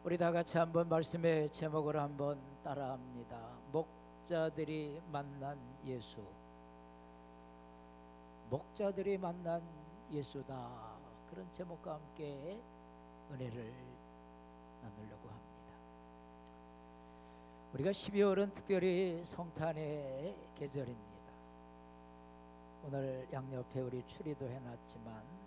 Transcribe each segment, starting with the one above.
우리 다 같이 한번 말씀의 제목을 한번 따라합니다. 목자들이 만난 예수. 목자들이 만난 예수다. 그런 제목과 함께 은혜를 나누려고 합니다. 우리가 12월은 특별히 성탄의 계절입니다. 오늘 양옆에 우리 추리도 해놨지만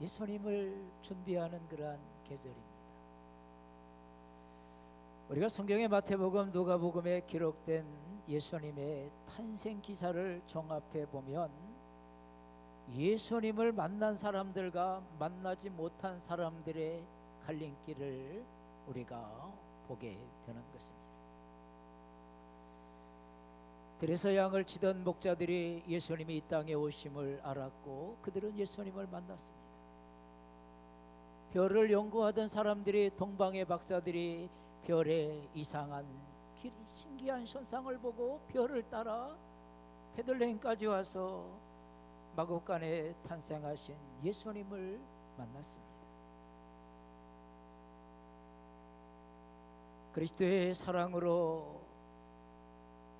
예수님을 준비하는 그러한 계절입니다. 우리가 성경의 마태복음, 누가복음에 기록된 예수님의 탄생 기사를 종합해 보면 예수님을 만난 사람들과 만나지 못한 사람들의 갈림길을 우리가 보게 되는 것입니다. 들에서 양을 치던 목자들이 예수님이 이 땅에 오심을 알았고 그들은 예수님을 만났습니다. 별을 연구하던 사람들이, 동방의 박사들이 별의 이상한 신기한 현상을 보고 별을 따라 베들레헴까지 와서 마구간에 탄생하신 예수님을 만났습니다. 그리스도의 사랑으로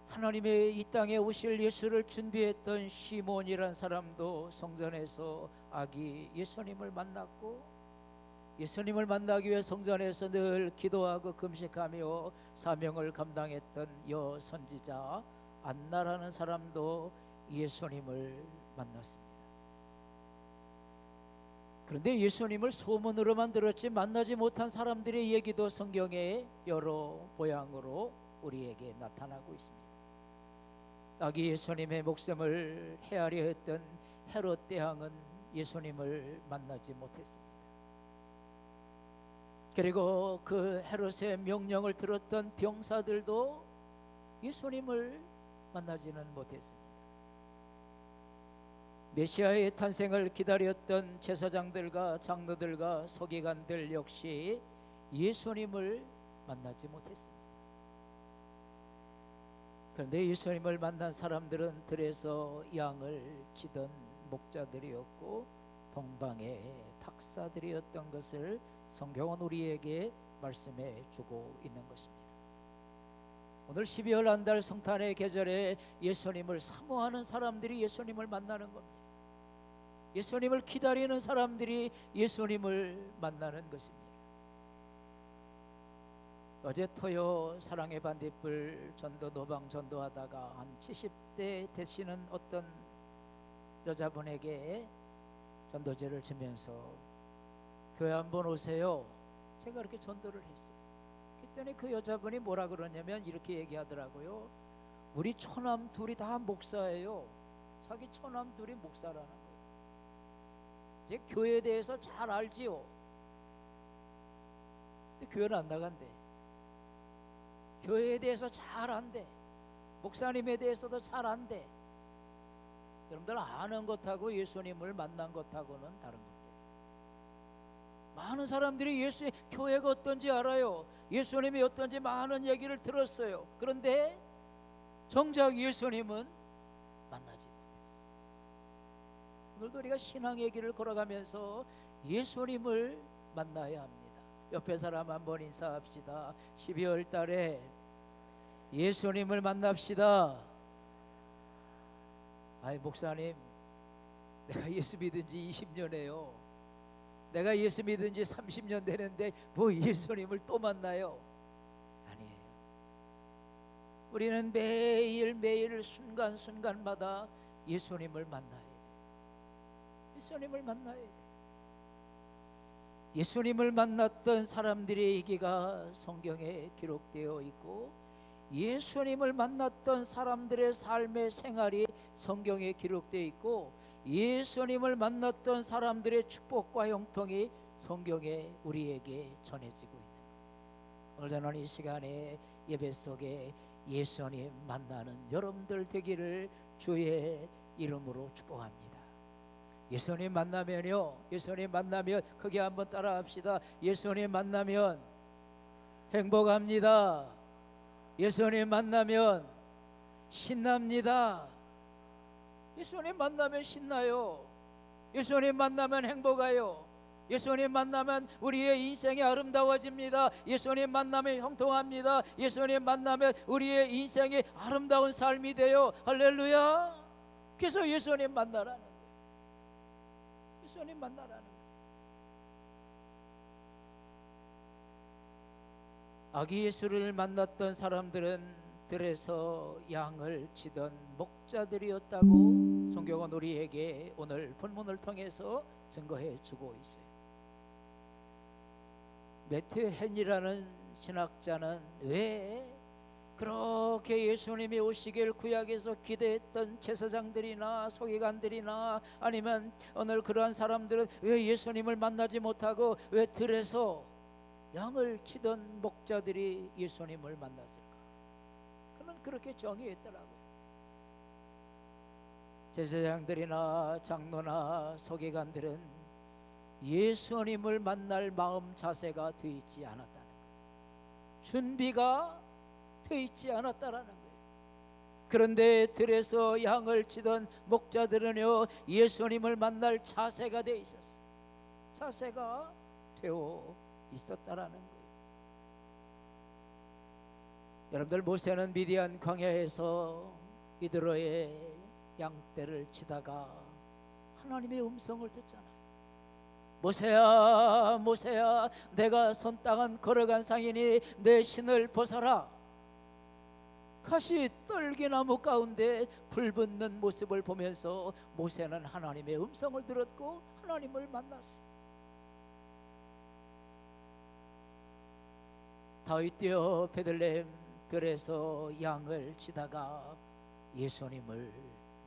하나님의 이 땅에 오실 예수를 준비했던 시몬이란 사람도 성전에서 아기 예수님을 만났고, 예수님을 만나기 위해 성전에서 늘 기도하고 금식하며 사명을 감당했던 여선지자 안나라는 사람도 예수님을 만났습니다. 그런데 예수님을 소문으로만 들었지 만나지 못한 사람들의 얘기도 성경에 여러 모양으로 우리에게 나타나고 있습니다. 아기 예수님의 목숨을 헤아려 했던 헤롯 대왕은 예수님을 만나지 못했습니다. 그리고 그 헤롯의 명령을 들었던 병사들도 예수님을 만나지는 못했습니다. 메시아의 탄생을 기다렸던 제사장들과 장로들과 서기관들 역시 예수님을 만나지 못했습니다. 그런데 예수님을 만난 사람들은 들에서 양을 치던 목자들이었고 동방의 박사들이었던 것을 성경은 우리에게 말씀해 주고 있는 것입니다. 오늘 12월 한 달 성탄의 계절에 예수님을 사모하는 사람들이 예수님을 만나는 겁니다. 예수님을 기다리는 사람들이 예수님을 만나는 것입니다. 어제 토요 사랑의 반딧불 전도 노방 전도하다가 한 70대 되시는 어떤 여자분에게 전도제를 지면서 교회 한번 오세요. 제가 그렇게 전도를 했어요. 그랬더니 그 여자분이 뭐라 그러냐면 이렇게 얘기하더라고요. 우리 처남 둘이 다 목사예요. 자기 처남 둘이 목사라는 거예요. 이제 교회에 대해서 잘 알지요. 근데 교회는 안 나간대. 교회에 대해서 잘 안대. 목사님에 대해서도 잘 안대. 여러분들 아는 것하고 예수님을 만난 것하고는 다른 겁니다. 많은 사람들이 예수의 교회가 어떤지 알아요. 예수님이 어떤지 많은 얘기를 들었어요. 그런데 정작 예수님은 만나지 못했어요. 오늘도 우리가 신앙 얘기를 걸어가면서 예수님을 만나야 합니다. 옆에 사람 한번 인사합시다. 12월 달에 예수님을 만납시다. 아이 목사님, 내가 예수 믿은 지 20년이에요. 내가 예수 믿은 지 30년 되는데 뭐 예수님을 또 만나요? 아니에요. 우리는 매일매일 순간순간마다 예수님을 만나야 돼요. 예수님을 만나야 돼요. 예수님을 만났던 사람들의 얘기가 성경에 기록되어 있고 예수님을 만났던 사람들의 삶의 생활이 성경에 기록되어 있고 예수님을 만났던 사람들의 축복과 형통이 성경에 우리에게 전해지고 있는 거예요. 오늘 저는 이 시간에 예배 속에 예수님 만나는 여러분들 되기를 주의 이름으로 축복합니다. 예수님 만나면요, 예수님 만나면 크게 한번 따라 합시다. 예수님 만나면 행복합니다. 예수님 만나면 신납니다. 예수님 만나면 신나요. 예수님 만나면 행복해요. 예수님 만나면 우리의 인생이 아름다워집니다. 예수님 만나면 형통합니다. 예수님 만나면 우리의 인생이 아름다운 삶이 돼요. 할렐루야. 그래서 예수님 만나라는 거예요. 예수님 만나라는 거예요. 아기 예수를 만났던 사람들은 들에서 양을 치던 목자들이었다고 성경은 우리에게 오늘 본문을 통해서 증거해 주고 있어요. 매튜 헨이라는 신학자는 왜 그렇게 예수님이 오시길 구약에서 기대했던 제사장들이나 서기관들이나 아니면 오늘 그러한 사람들은 왜 예수님을 만나지 못하고 왜 들에서 양을 치던 목자들이 예수님을 만났을까? 그는 그렇게 정의했더라고요. 제사장들이나 장로나 서기관들은 예수님을 만날 마음 자세가 돼 있지 않았다는 거예요. 준비가 돼 있지 않았다라는 거예요. 그런데 들에서 양을 치던 목자들은요, 예수님을 만날 자세가 돼 있었어요. 자세가 되어 있었다라는 거예요. 여러분들, 모세는 미디안 광야에서 이드로의 양떼를 치다가 하나님의 음성을 듣잖아요. 모세야, 모세야, 내가 선 땅은 걸어간 상이니 내 신을 벗어라. 가시 떨기나무 가운데 불 붙는 모습을 보면서 모세는 하나님의 음성을 들었고 하나님을 만났어요. 다윗 뛰어 베들레헴 들에서 양을 치다가 예수님을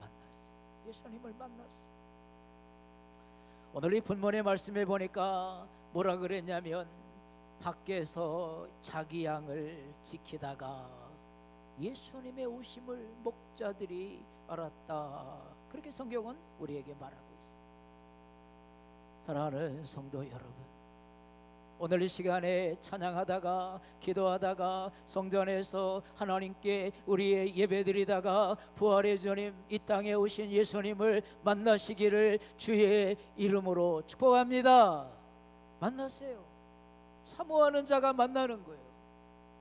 만났어요. 예수님을 만났어요. 오늘 이 본문의 말씀에 보니까 뭐라 그랬냐면 밖에서 자기 양을 지키다가 예수님의 오심을 목자들이 알았다. 그렇게 성경은 우리에게 말하고 있어요. 사랑하는 성도 여러분, 오늘 이 시간에 찬양하다가 기도하다가 성전에서 하나님께 우리의 예배드리다가 부활의 주님, 이 땅에 오신 예수님을 만나시기를 주의 이름으로 축복합니다. 만나세요. 사모하는 자가 만나는 거예요.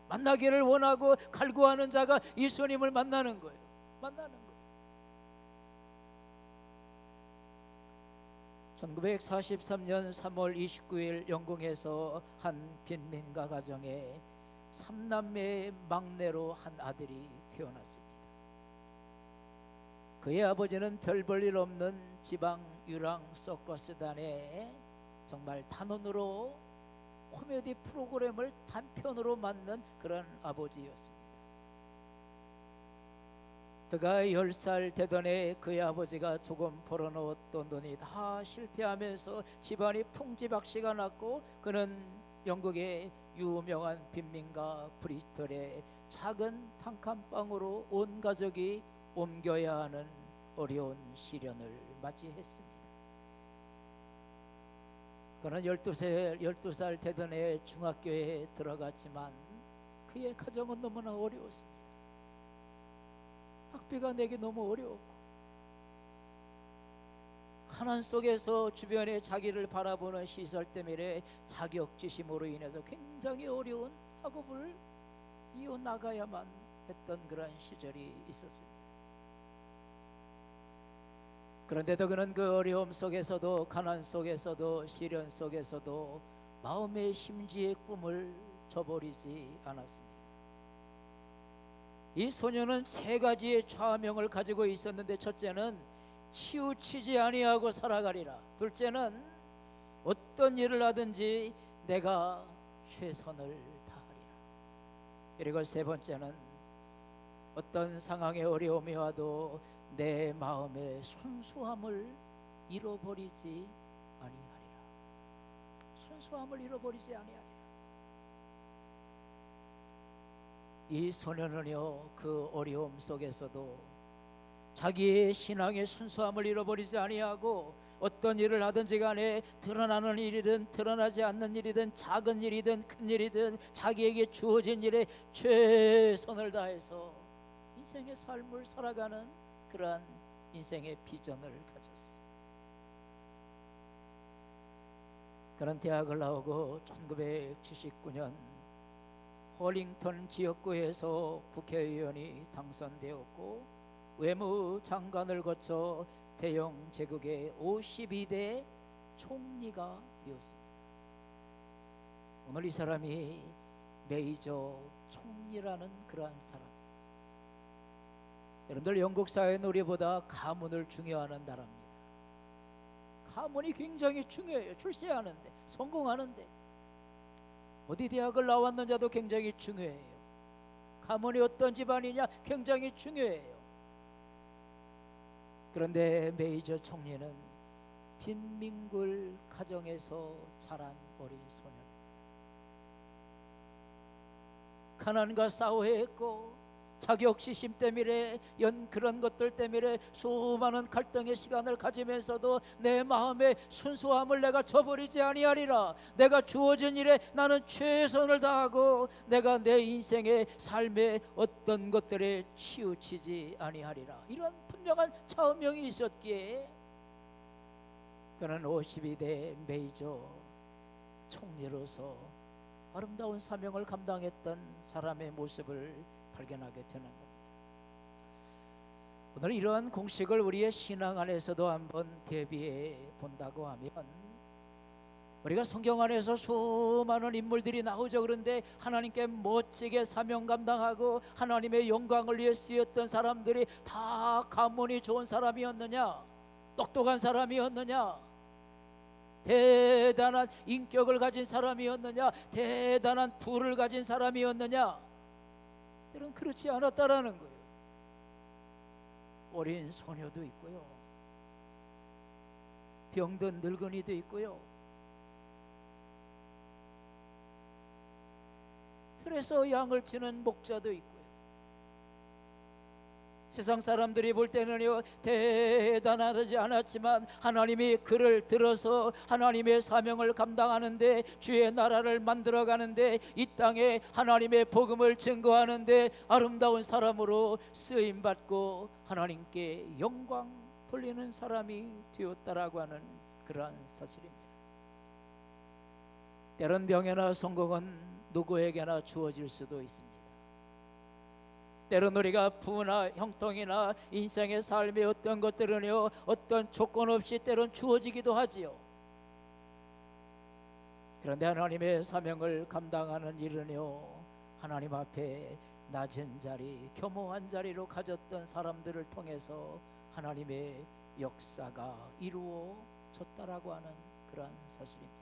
만나기를 원하고 갈구하는 자가 예수님을 만나는 거예요. 만나는 거예요. 1943년 3월 29일 영국에서 한 빈민가 가정에 3남매의 막내로 한 아들이 태어났습니다. 그의 아버지는 별 볼 일 없는 지방 유랑 서커스단에 정말 단원으로 코미디 프로그램을 단편으로 만든 그런 아버지였습니다. 그가 10살 되던 해 그의 아버지가 조금 벌어놓았던 돈이 다 실패하면서 집안이 풍지박시가 났고 그는 영국의 유명한 빈민가 브리스톨의 작은 단칸방으로 온 가족이 옮겨야 하는 어려운 시련을 맞이했습니다. 그는 12살 되던 해 중학교에 들어갔지만 그의 가정은 너무나 어려웠습니다. 학비가 내기 너무 어려웠고 가난 속에서 주변에 자기를 바라보는 시설 때문에 자격지심으로 인해서 굉장히 어려운 학업을 이어나가야만 했던 그런 시절이 있었습니다. 그런데도 그는 그 어려움 속에서도 가난 속에서도 시련 속에서도 마음의 심지의 꿈을 저버리지 않았습니다. 이 소녀는 세 가지의 좌명을 가지고 있었는데, 첫째는 치우치지 아니하고 살아가리라. 둘째는 어떤 일을 하든지 내가 최선을 다하리라. 그리고 세 번째는 어떤 상황의 어려움이 와도 내 마음의 순수함을 잃어버리지 아니하리라. 순수함을 잃어버리지 아니하리라. 이 소년은요, 그 어려움 속에서도 자기의 신앙의 순수함을 잃어버리지 아니하고 어떤 일을 하든지 간에 드러나는 일이든 드러나지 않는 일이든 작은 일이든 큰 일이든 자기에게 주어진 일에 최선을 다해서 인생의 삶을 살아가는 그러한 인생의 비전을 가졌어요. 그는 대학을 나오고 1979년 홀링턴 지역구에서 국회의원이 당선되었고 외무장관을 거쳐 대영 제국의 52대 총리가 되었습니다. 오늘 이 사람이 메이저 총리라는 그러한 사람. 여러분들, 영국 사회는 우리보다 가문을 중요하는 나라입니다. 가문이 굉장히 중요해요. 출세하는데, 성공하는데. 어디 대학을 나왔느냐도 굉장히 중요해요. 가문이 어떤 집안이냐 굉장히 중요해요. 그런데 메이저 총리는 빈민굴 가정에서 자란 어린 소년, 가난과 싸워야 했고 자격지심 때문에 그런 것들 때문에 수많은 갈등의 시간을 가지면서도 내 마음의 순수함을 내가 저버리지 아니하리라. 내가 주어진 일에 나는 최선을 다하고 내가 내 인생의 삶의 어떤 것들에 치우치지 아니하리라. 이런 분명한 차원명이 있었기에 그는 52대 메이저 총리로서 아름다운 사명을 감당했던 사람의 모습을 발견하게 되는 겁니다. 오늘 이러한 공식을 우리의 신앙 안에서도 한번 대비해 본다고 하면, 우리가 성경 안에서 수많은 인물들이 나오죠. 그런데 하나님께 멋지게 사명 감당하고 하나님의 영광을 위해 쓰였던 사람들이 다 가문이 좋은 사람이었느냐? 똑똑한 사람이었느냐? 대단한 인격을 가진 사람이었느냐? 대단한 부를 가진 사람이었느냐? 이런 그렇지 않았다라는 거예요. 어린 소녀도 있고요, 병든 늙은이도 있고요, 틀에서 양을 치는 목자도 있고요. 세상 사람들이 볼 때는요 대단하지 않았지만 하나님이 그를 들어서 하나님의 사명을 감당하는데, 주의 나라를 만들어가는데, 이 땅에 하나님의 복음을 증거하는데 아름다운 사람으로 쓰임받고 하나님께 영광 돌리는 사람이 되었다라고 하는 그러한 사실입니다. 때론 명예나 성공은 누구에게나 주어질 수도 있습니다. 때론 우리가 부나 형통이나 인생의 삶의 어떤 것들은요 어떤 조건 없이 때론 주어지기도 하지요. 그런데 하나님의 사명을 감당하는 일은요 하나님 앞에 낮은 자리, 겸허한 자리로 가졌던 사람들을 통해서 하나님의 역사가 이루어졌다라고 하는 그러한 사실입니다.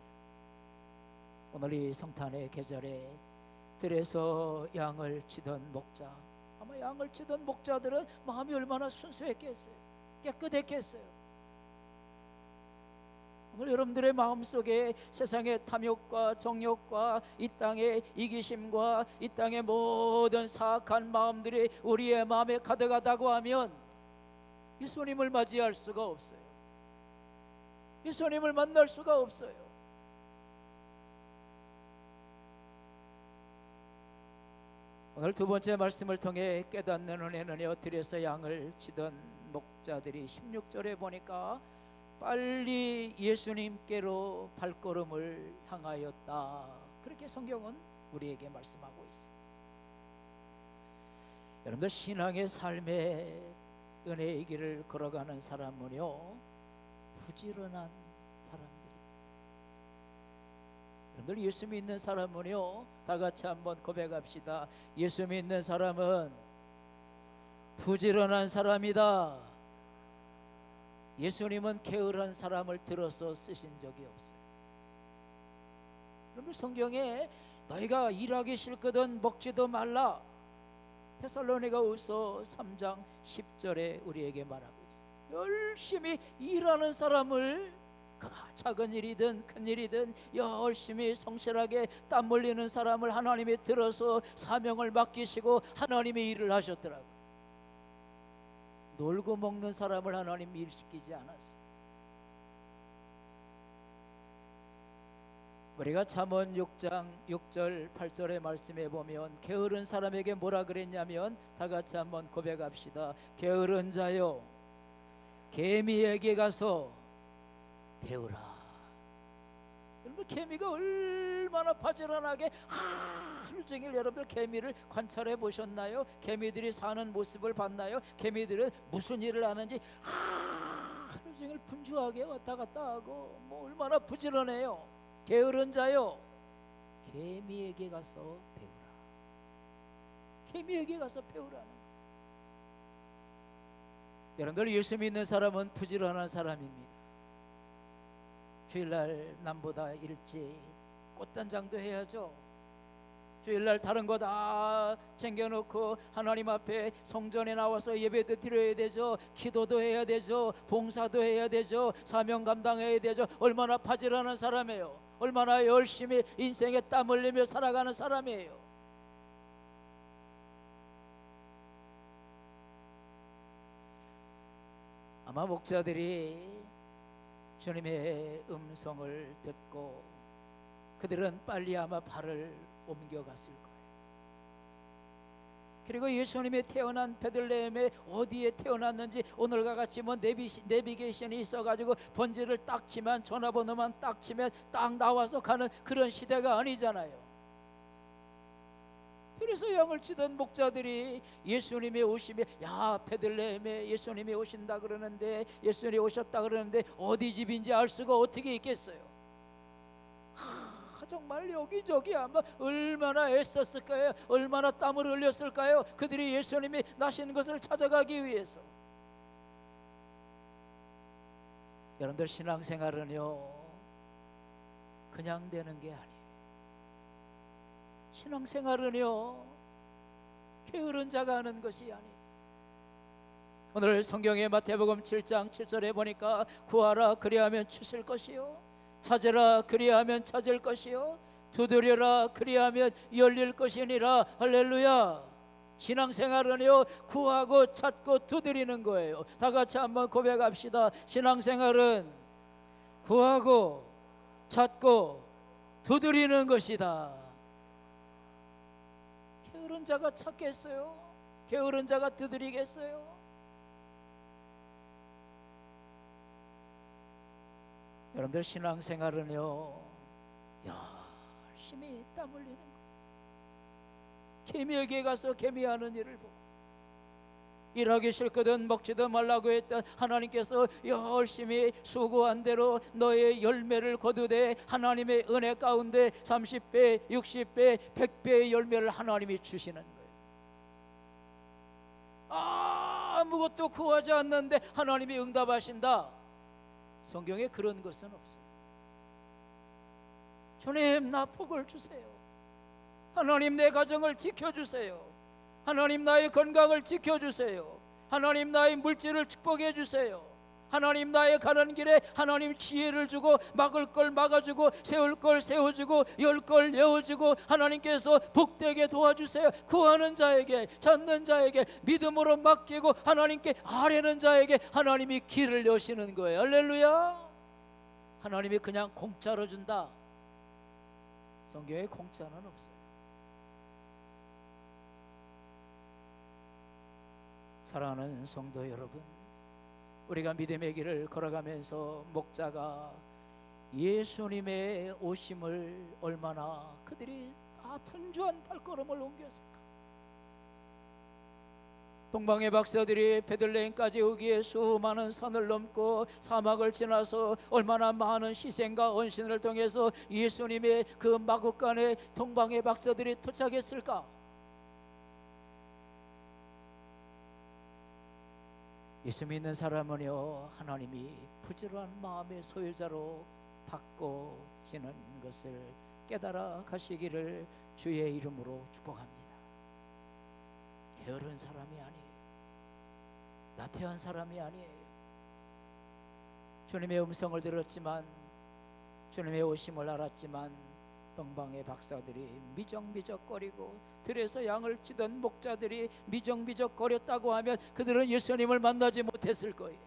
오늘 이 성탄의 계절에 들에서 양을 치던 목자, 아마 양을 치던 목자들은 마음이 얼마나 순수했겠어요. 깨끗했겠어요. 오늘 여러분들의 마음속에 세상의 탐욕과 정욕과 이 땅의 이기심과 이 땅의 모든 사악한 마음들이 우리의 마음에 가득하다고 하면 예수님을 맞이할 수가 없어요. 예수님을 만날 수가 없어요. 오늘 두 번째 말씀을 통해 깨닫는 은혜는요, 들에서 양을 치던 목자들이 16절에 보니까 빨리 예수님께로 발걸음을 향하였다. 그렇게 성경은 우리에게 말씀하고 있어요. 여러분들, 신앙의 삶의 은혜의 길을 걸어가는 사람은요 부지런한 사람들이. 여러분들, 예수 믿는 사람은요 다 같이 한번 고백합시다. 예수 믿는 사람은 부지런한 사람이다. 예수님은 게으른 사람을 들어서 쓰신 적이 없어요. 여러분, 성경에 너희가 일하기 싫거든 먹지도 말라, 데살로니가후서 3장 10절에 우리에게 말하고 있어요. 열심히 일하는 사람을, 작은 일이든 큰 일이든 열심히 성실하게 땀 흘리는 사람을 하나님이 들어서 사명을 맡기시고 하나님이 일을 하셨더라고요. 놀고 먹는 사람을 하나님 일시키지 않았어요. 우리가 잠언 6장 6절 8절의 말씀에 보면 게으른 사람에게 뭐라 그랬냐면, 다 같이 한번 고백합시다. 게으른 자여, 개미에게 가서 배우라. 여러분, 개미가 얼마나 바지런하게 하루 종일 여러분들 개미를 관찰해 보셨나요? 개미들이 사는 모습을 봤나요? 개미들은 무슨 일을 하는지 하루 종일 분주하게 왔다 갔다 하고 뭐 얼마나 부지런해요. 게으른 자요, 개미에게 가서 배우라. 개미에게 가서 배우라는. 여러분들, 예수 믿는 사람은 부지런한 사람입니다. 주일날 남보다 일찍 꽃단장도 해야죠. 주일날 다른 거 다 챙겨놓고 하나님 앞에 성전에 나와서 예배도 드려야 되죠. 기도도 해야 되죠. 봉사도 해야 되죠. 사명 감당해야 되죠. 얼마나 바지런한 사람이에요. 얼마나 열심히 인생에 땀 흘리며 살아가는 사람이에요. 아마 목자들이 주님의 음성을 듣고 그들은 빨리 아마 발을 옮겨갔을 거예요. 그리고 예수님이 태어난 베들레헴에 어디에 태어났는지 오늘과 같이 뭐 내비게이션이 있어가지고 번지를 딱 치면, 전화번호만 딱 치면 딱 나와서 가는 그런 시대가 아니잖아요. 그래서 양을 치던 목자들이 예수님이 오시면, 야, 베들레헴에 예수님이 오신다 그러는데, 예수님이 오셨다 그러는데 어디 집인지 알 수가 어떻게 있겠어요? 정말 여기저기 아마 얼마나 애썼을 까요? 얼마나 땀을 흘렸을까요? 그들이 예수님이 나신 것을 찾아가기 위해서. 여러분들, 신앙생활은요 그냥 되는 게 아니에요. 신앙생활은요 게으른 자가 하는 것이 아니에요. 오늘 성경의 마태복음 7장 7절에 보니까 구하라 그리하면 주실 것이요, 찾으라 그리하면 찾을 것이요, 두드려라 그리하면 열릴 것이니라. 할렐루야. 신앙생활은요 구하고 찾고 두드리는 거예요. 다 같이 한번 고백합시다. 신앙생활은 구하고 찾고 두드리는 것이다. 게으른 자가 찾겠어요? 게으른 자가 두드리겠어요? 여러분들, 신앙생활은요 열심히 땀 흘리는 거. 개미에게 가서 개미하는 일을 보고, 일하기 싫거든 먹지도 말라고 했던 하나님께서 열심히 수고한 대로 너의 열매를 거두되 하나님의 은혜 가운데 30배, 60배, 100배의 열매를 하나님이 주시는 거예요. 아무것도 구하지 않는데 하나님이 응답하신다. 성경에 그런 것은 없어요. 주님, 나 복을 주세요. 하나님, 내 가정을 지켜주세요. 하나님, 나의 건강을 지켜주세요. 하나님, 나의 물질을 축복해 주세요. 하나님, 나의 가는 길에 하나님 지혜를 주고, 막을 걸 막아주고, 세울 걸 세워주고, 열 걸 여어주고, 하나님께서 복되게 도와주세요. 구하는 자에게, 찾는 자에게 믿음으로 맡기고 하나님께 아뢰는 자에게 하나님이 길을 여시는 거예요. 할렐루야. 하나님이 그냥 공짜로 준다. 성경에 공짜는 없어요. 사랑하는 성도 여러분, 우리가 믿음의 길을 걸어가면서 목자가 예수님의 오심을 얼마나 그들이 분주한 발걸음을 옮겼을까. 동방의 박사들이 베들레헴까지 오기에 수많은 산을 넘고 사막을 지나서 얼마나 많은 희생과 헌신을 통해서 예수님의 그 마국간에 동방의 박사들이 도착했을까. 예수 믿는 사람은요 하나님이 부지런한 마음의 소유자로 바꿔지는 것을 깨달아 가시기를 주의 이름으로 축복합니다. 게으른 사람이 아니에요. 나태한 사람이 아니에요. 주님의 음성을 들었지만, 주님의 오심을 알았지만 동방의 박사들이 미적미적거리고 들에서 양을 치던 목자들이 미적미적거렸다고 하면 그들은 예수님을 만나지 못했을 거예요.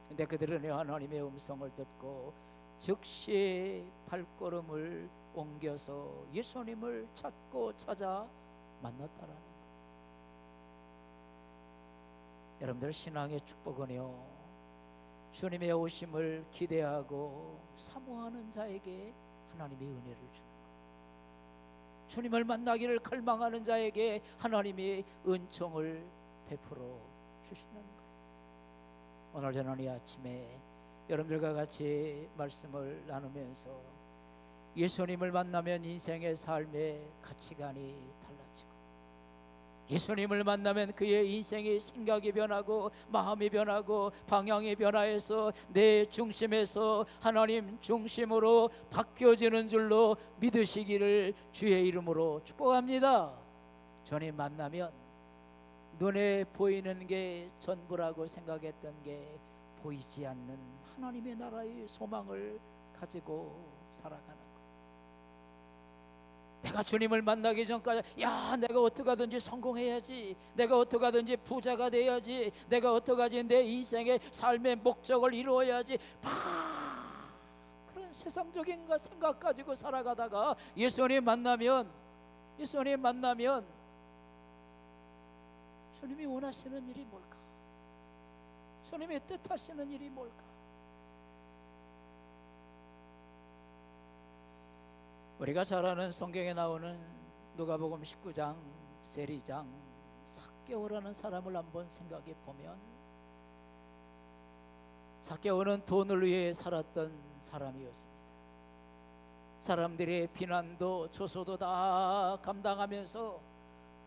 근데 그들은 하나님의 음성을 듣고 즉시 발걸음을 옮겨서 예수님을 찾고 찾아 만났다라는 거예요. 여러분들, 신앙의 축복은요 주님의 오심을 기대하고 사모하는 자에게 하나님의 은혜를 주는 거예요. 주님을 만나기를 갈망하는 자에게 하나님의 은총을 베풀어 주시는 거예요. 오늘 저는 이 아침에 여러분들과 같이 말씀을 나누면서 예수님을 만나면 인생의 삶의 가치관이 달라지고, 예수님을 만나면 그의 인생의 생각이 변하고 마음이 변하고 방향이 변화해서 내 중심에서 하나님 중심으로 바뀌어지는 줄로 믿으시기를 주의 이름으로 축복합니다. 주님 만나면 눈에 보이는 게 전부라고 생각했던 게 보이지 않는 하나님의 나라의 소망을 가지고 살아가는 것. 내가 주님을 만나기 전까지 내가 어떻게 하든지 성공해야지, 내가 어떻게 하든지 부자가 돼야지, 내가 어떻게 하든지 내 인생의 삶의 목적을 이루어야지, 그런 세상적인 생각 가지고 살아가다가 예수님 만나면 주님이 원하시는 일이 뭘까? 주님이 뜻하시는 일이 뭘까? 우리가 잘 아는 성경에 나오는 누가복음 19장 세리장 삭개오라는 사람을 한번 생각해 보면, 삭개오는 돈을 위해 살았던 사람이었습니다. 사람들의 비난도 조소도 다 감당하면서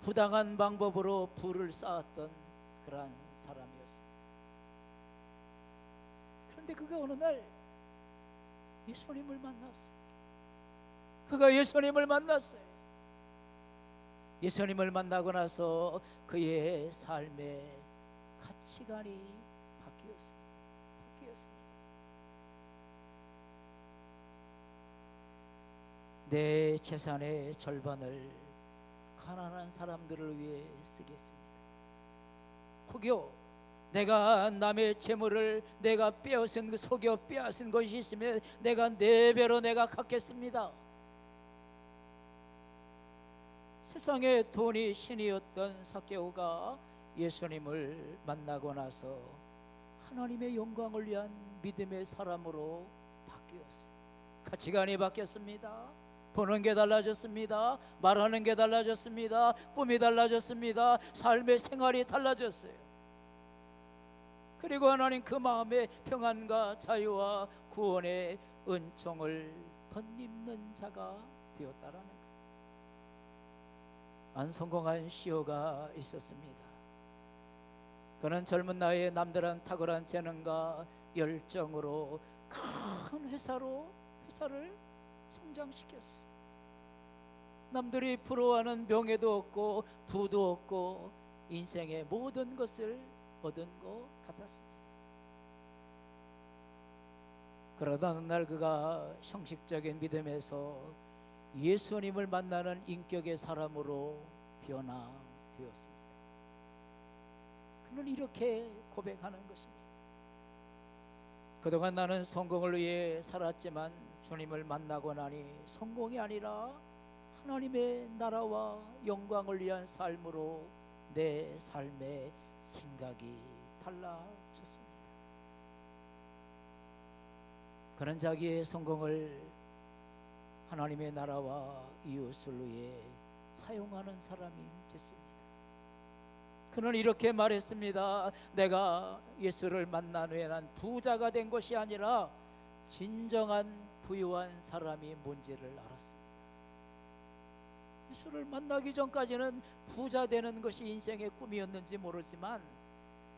부당한 방법으로 부를 쌓았던 그러한 사람이었습니다. 그런데 그가 어느 날 예수님을 만났어요. 그가 예수님을 만났어요. 예수님을 만나고 나서 그의 삶의 가치관이 바뀌었습니다. 내 재산의 절반을 가난한 사람들을 위해 쓰겠습니다. 혹여 내가 남의 재물을 내가 빼앗은 속여 빼앗은 것이 있으면 내가 4배로 내가 갚겠습니다. 세상의 돈이 신이었던 삭개오가 예수님을 만나고 나서 하나님의 영광을 위한 믿음의 사람으로 바뀌었어요. 가치관이 바뀌었습니다. 보는 게 달라졌습니다. 말하는 게 달라졌습니다. 꿈이 달라졌습니다. 삶의 생활이 달라졌어요. 그리고 하나님 그 마음에 평안과 자유와 구원의 은총을 덧입는 자가 되었다라는 거예요. 안 성공한 CEO가 있었습니다. 그는 젊은 나이에 남들한 탁월한 재능과 열정으로 큰 회사를 성장시켰어요. 남들이 부러워하는 명예도 얻고 부도 얻고 인생의 모든 것을 얻은 것 같았습니다. 그러다 어느 날 그가 형식적인 믿음에서 예수님을 만나는 인격의 사람으로 변화되었습니다. 그는 이렇게 고백하는 것입니다. 그동안 나는 성공을 위해 살았지만 주님을 만나고 나니 성공이 아니라 하나님의 나라와 영광을 위한 삶으로 내 삶의 생각이 달라졌습니다. 그는 자기의 성공을 하나님의 나라와 이웃을 위해 사용하는 사람이 됐습니다. 그는 이렇게 말했습니다. 내가 예수를 만난 후에 난 부자가 된 것이 아니라 진정한 부유한 사람이 뭔지를 알았습니다. 예수를 만나기 전까지는 부자 되는 것이 인생의 꿈이었는지 모르지만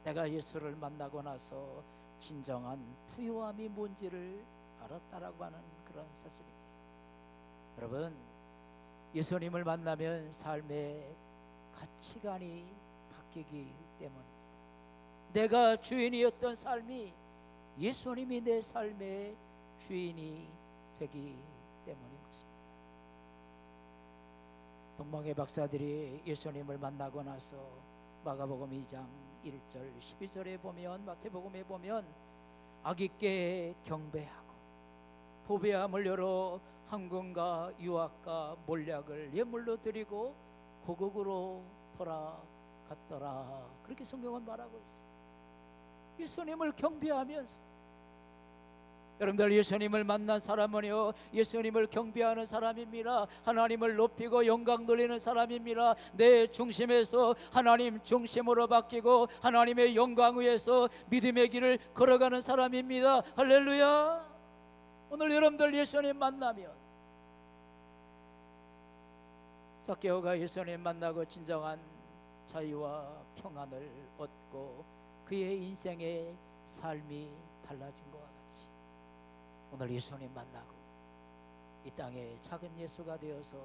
내가 예수를 만나고 나서 진정한 부유함이 뭔지를 알았다라고 하는 그런 사실입니다. 여러분, 예수님을 만나면 삶의 가치관이 바뀌기 때문입니다. 내가 주인이었던 삶이 예수님이 내 삶의 주인이 되기 때문인 것입니다. 동방의 박사들이 예수님을 만나고 나서 마가복음 2장 1절 12절에 보면, 마태복음에 보면 아기께 경배하고 보배함을 열어 황금과 유압과 몰약을 예물로 드리고 고국으로 돌아갔더라. 그렇게 성경은 말하고 있어요. 예수님을 경배하면서 여러분들 예수님을 만난 사람은요, 예수님을 경배하는 사람입니다. 하나님을 높이고 영광 돌리는 사람입니다. 내 중심에서 하나님 중심으로 바뀌고 하나님의 영광 위에서 믿음의 길을 걸어가는 사람입니다. 할렐루야. 오늘 여러분들 예수님 만나면, 삭개오가 예수님 만나고 진정한 자유와 평안을 얻고 그의 인생의 삶이 달라진 것 같이, 오늘 예수님 만나고 이 땅에 작은 예수가 되어서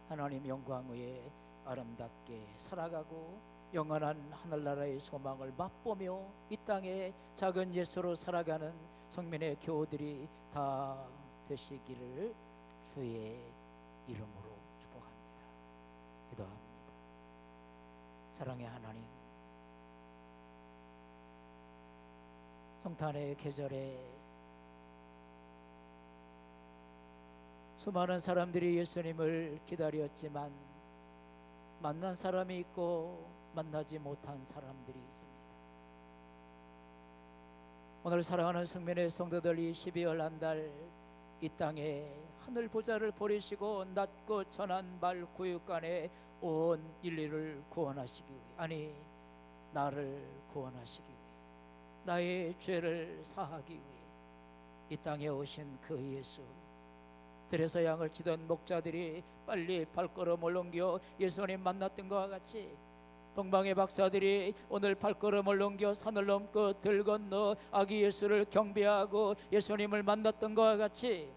하나님 영광 위에 아름답게 살아가고 영원한 하늘나라의 소망을 맛보며 이 땅에 작은 예수로 살아가는 성민의 교우들이 다 되시기를 주의 이름으로 축복합니다. 기도합니다. 사랑의 하나님, 성탄의 계절에 수많은 사람들이 예수님을 기다렸지만 만난 사람이 있고 만나지 못한 사람들이 있습니다. 오늘 사랑하는 성민의 성도들이 12월 한 달 이 땅에 하늘 보좌를 버리시고 낮고 천한 말 구육간에 온 인류를 구원하시기 위해, 아니 나를 구원하시기 위해, 나의 죄를 사하기 위해 이 땅에 오신 그 예수, 들에서 양을 치던 목자들이 빨리 발걸음을 옮겨 예수님 만났던 것과 같이 동방의 박사들이 오늘 발걸음을 옮겨 산을 넘고 들 건너 아기 예수를 경배하고 예수님을 만났던 것과 같이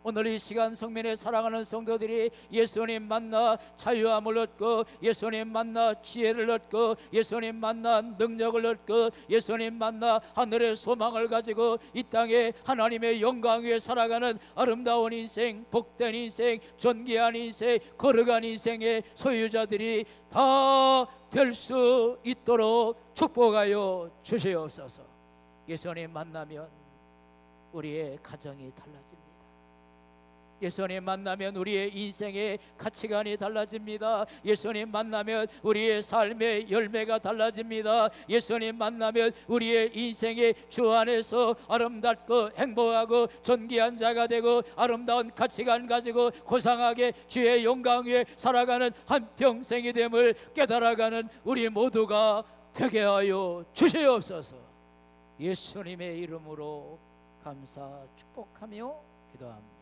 오늘 이 시간 성민의 사랑하는 성도들이 예수님 만나 자유함을 얻고 예수님 만나 지혜를 얻고 예수님 만나 능력을 얻고 예수님 만나 하늘의 소망을 가지고 이 땅에 하나님의 영광 위에 살아가는 아름다운 인생, 복된 인생, 존귀한 인생, 거룩한 인생의 소유자들이 다 될 수 있도록 축복하여 주시옵소서. 예수님 만나면 우리의 가정이 달라집니다. 예수님 만나면 우리의 인생의 가치관이 달라집니다. 예수님 만나면 우리의 삶의 열매가 달라집니다. 예수님 만나면 우리의 인생의 주 안에서 아름답고 행복하고 존귀한 자가 되고 아름다운 가치관 가지고 고상하게 주의 영광 위에 살아가는 한평생이 됨을 깨달아가는 우리 모두가 되게 하여 주시옵소서. 예수님의 이름으로 감사 축복하며 기도합니다.